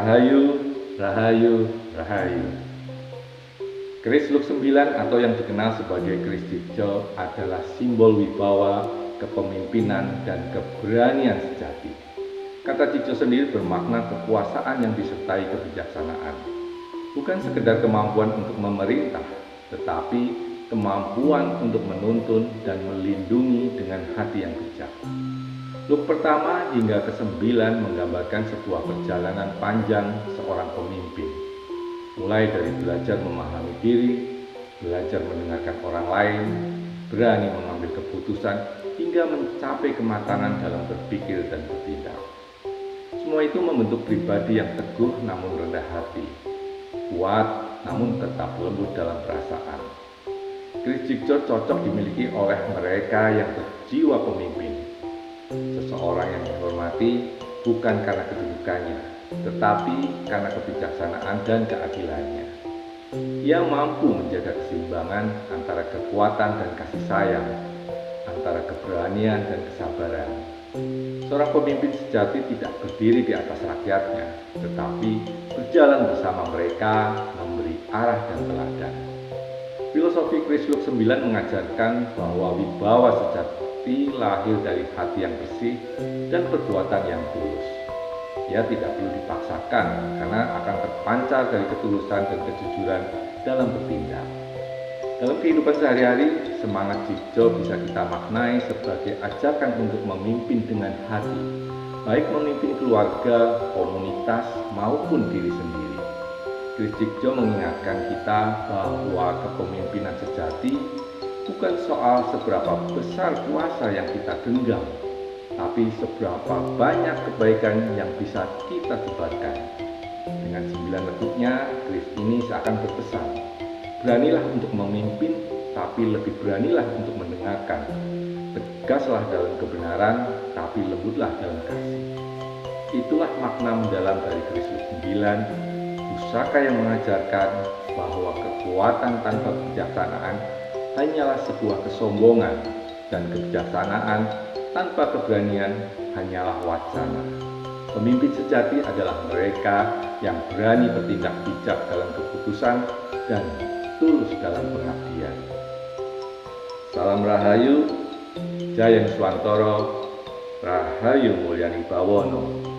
Rahayu, Rahayu, Rahayu. Keris Luk 9 atau yang dikenal sebagai keris Jogja adalah simbol wibawa, kepemimpinan, dan keberanian sejati. Kata Jogja sendiri bermakna kekuasaan yang disertai kebijaksanaan. Bukan sekedar kemampuan untuk memerintah, tetapi kemampuan untuk menuntun dan melindungi dengan hati yang bijak. Luk pertama hingga ke-9 menggambarkan sebuah perjalanan panjang seorang pemimpin. Mulai dari belajar memahami diri, belajar mendengarkan orang lain, berani mengambil keputusan, hingga mencapai kematangan dalam berpikir dan bertindak. Semua itu membentuk pribadi yang teguh namun rendah hati, kuat namun tetap lembut dalam perasaan. Keris Jogja cocok dimiliki oleh mereka yang berjiwa pemimpin. Seseorang yang dihormati bukan karena kedudukannya, tetapi karena kebijaksanaan dan keadilannya. Ia mampu menjaga keseimbangan antara kekuatan dan kasih sayang, antara keberanian dan kesabaran. Seorang pemimpin sejati tidak berdiri di atas rakyatnya, tetapi berjalan bersama mereka, memberi arah dan teladan. Filosofi keris Luk 9 mengajarkan bahwa wibawa sejati lahir dari hati yang bersih dan perbuatan yang tulus. Ia tidak perlu dipaksakan karena akan terpancar dari ketulusan dan kejujuran dalam bertindak. Dalam kehidupan sehari-hari, semangat Jogja bisa kita maknai sebagai ajakan untuk memimpin dengan hati, baik memimpin keluarga, komunitas, maupun diri sendiri. Keris Jogja mengingatkan kita bahwa kepemimpinan sejati bukan soal seberapa besar kuasa yang kita genggam, tapi seberapa banyak kebaikan yang bisa kita sebarkan. Dengan 9 lekuknya, keris ini seakan berpesan, beranilah untuk memimpin, tapi lebih beranilah untuk mendengarkan. Tegaslah dalam kebenaran, tapi lembutlah dalam kasih. Itulah makna mendalam dari keris Luk 9, pusaka yang mengajarkan bahwa kekuatan tanpa kebijaksanaan hanyalah sebuah kesombongan, dan kebijaksanaan tanpa keberanian hanyalah wacana. Pemimpin sejati adalah mereka yang berani bertindak bijak dalam keputusan dan tulus dalam pengabdian. Salam Rahayu, Jaya Nuswantara, Rahayu Mulyani Bawono.